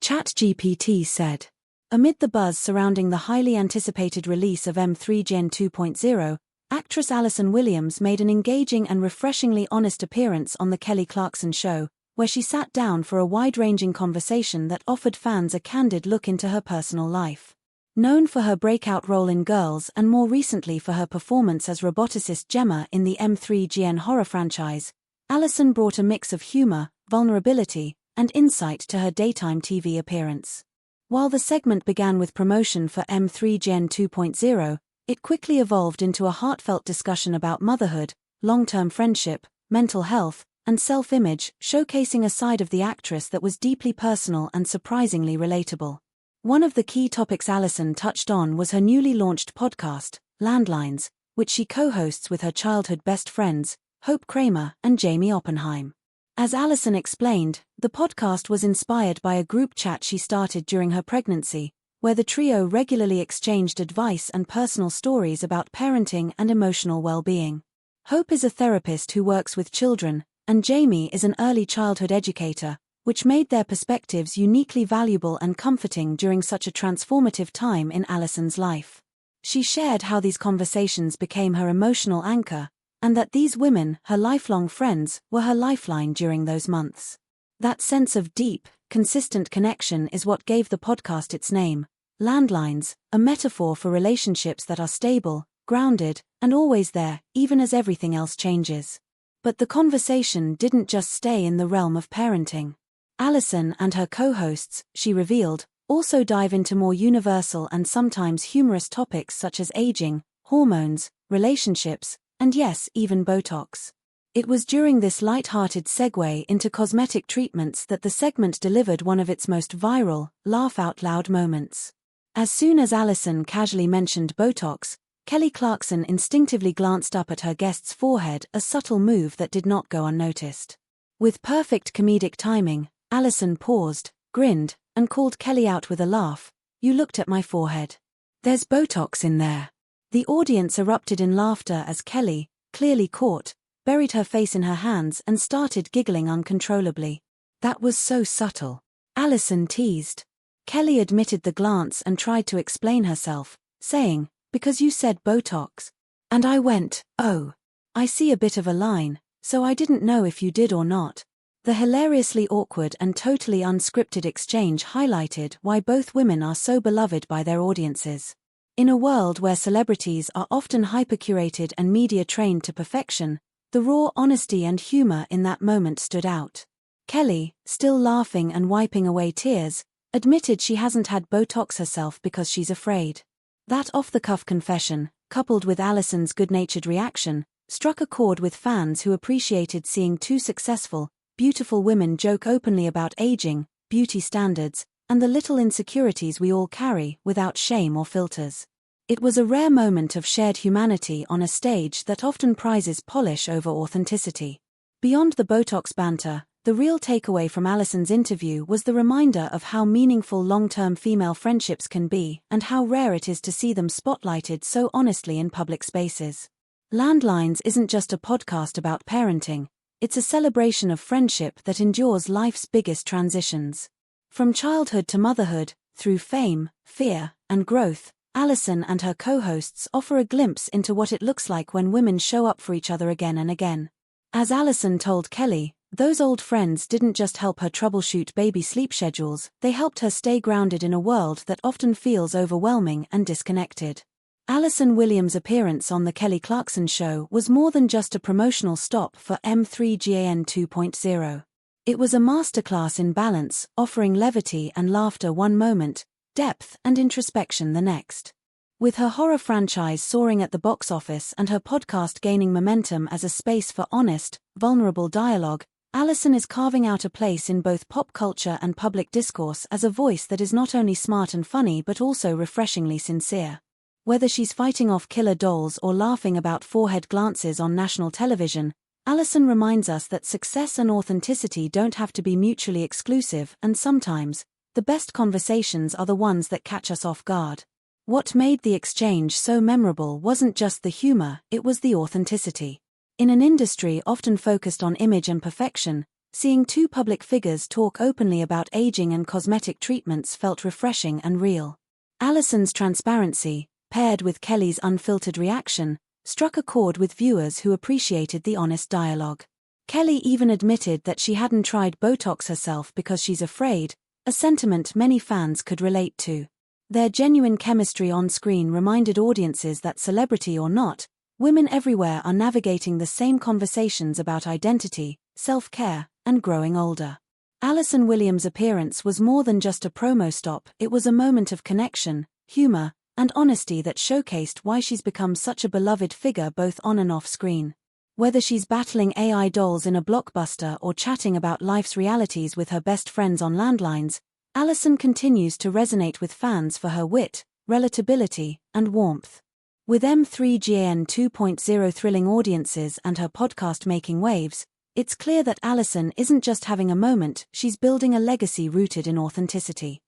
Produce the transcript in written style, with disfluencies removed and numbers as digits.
ChatGPT said. Amid the buzz surrounding the highly anticipated release of M3 Gen 2.0, actress Allison Williams made an engaging and refreshingly honest appearance on the Clarkson show, where she sat down for a wide-ranging conversation that offered fans a candid look into her personal life. Known for her breakout role in Girls and more recently for her performance as roboticist Gemma in the M3GN horror franchise, Allison brought a mix of humor, vulnerability, and insight to her daytime TV appearance. While the segment began with promotion for M3 Gen 2.0, it quickly evolved into a heartfelt discussion about motherhood, long-term friendship, mental health, and self-image, showcasing a side of the actress that was deeply personal and surprisingly relatable. One of the key topics Allison touched on was her newly launched podcast, Landlines, which she co-hosts with her childhood best friends, Hope Kramer and Jamie Oppenheim. As Allison explained, the podcast was inspired by a group chat she started during her pregnancy, where the trio regularly exchanged advice and personal stories about parenting and emotional well-being. Hope is a therapist who works with children, and Jamie is an early childhood educator, which made their perspectives uniquely valuable and comforting during such a transformative time in Allison's life. She shared how these conversations became her emotional anchor, and that these women, her lifelong friends, were her lifeline during those months. That sense of deep, consistent connection is what gave the podcast its name, Landlines, a metaphor for relationships that are stable, grounded, and always there, even as everything else changes. But the conversation didn't just stay in the realm of parenting. Allison and her co-hosts, she revealed, also dive into more universal and sometimes humorous topics such as aging, hormones, relationships, and yes, even Botox. It was during this light-hearted segue into cosmetic treatments that the segment delivered one of its most viral, laugh-out-loud moments. As soon as Allison casually mentioned Botox, Clarkson instinctively glanced up at her guest's forehead, a subtle move that did not go unnoticed. With perfect comedic timing, Allison paused, grinned, and called Kelly out with a laugh. "You looked at my forehead. There's Botox in there." The audience erupted in laughter as Kelly, clearly caught, buried her face in her hands and started giggling uncontrollably. "That was so subtle," Allison teased. Kelly admitted the glance and tried to explain herself, saying, "Because you said Botox. And I went, oh. I see a bit of a line, so I didn't know if you did or not." The hilariously awkward and totally unscripted exchange highlighted why both women are so beloved by their audiences. In a world where celebrities are often hyper-curated and media-trained to perfection, the raw honesty and humor in that moment stood out. Kelly, still laughing and wiping away tears, admitted she hasn't had Botox herself because she's afraid. That off-the-cuff confession, coupled with Allison's good-natured reaction, struck a chord with fans who appreciated seeing two successful, beautiful women joke openly about aging, beauty standards, and the little insecurities we all carry without shame or filters. It was a rare moment of shared humanity on a stage that often prizes polish over authenticity. Beyond the Botox banter, the real takeaway from Allison's interview was the reminder of how meaningful long-term female friendships can be and how rare it is to see them spotlighted so honestly in public spaces. Landlines isn't just a podcast about parenting, it's a celebration of friendship that endures life's biggest transitions. From childhood to motherhood, through fame, fear, and growth, Allison and her co-hosts offer a glimpse into what it looks like when women show up for each other again and again. As Allison told Kelly, those old friends didn't just help her troubleshoot baby sleep schedules, they helped her stay grounded in a world that often feels overwhelming and disconnected. Allison Williams' appearance on the Clarkson show was more than just a promotional stop for M3GN 2.0. It was a masterclass in balance, offering levity and laughter one moment, depth and introspection the next. With her horror franchise soaring at the box office and her podcast gaining momentum as a space for honest, vulnerable dialogue, Allison is carving out a place in both pop culture and public discourse as a voice that is not only smart and funny but also refreshingly sincere. Whether she's fighting off killer dolls or laughing about forehead glances on national television, Allison reminds us that success and authenticity don't have to be mutually exclusive, and sometimes, the best conversations are the ones that catch us off guard. What made the exchange so memorable wasn't just the humor, it was the authenticity. In an industry often focused on image and perfection, Seeing two public figures talk openly about aging and cosmetic treatments felt refreshing and real. Allison's transparency, paired with Kelly's unfiltered reaction, struck a chord with viewers who appreciated the honest dialogue. Kelly even admitted that she hadn't tried Botox herself because she's afraid, a sentiment many fans could relate to. Their genuine chemistry on screen reminded audiences that, celebrity or not, women everywhere are navigating the same conversations about identity, self-care, and growing older. Allison Williams' appearance was more than just a promo stop, it was a moment of connection, humor, and honesty that showcased why she's become such a beloved figure both on and off screen. Whether she's battling AI dolls in a blockbuster or chatting about life's realities with her best friends on landlines, Allison continues to resonate with fans for her wit, relatability, and warmth. With M3GAN 2.0 thrilling audiences and her podcast making waves, it's clear that Allison isn't just having a moment, she's building a legacy rooted in authenticity.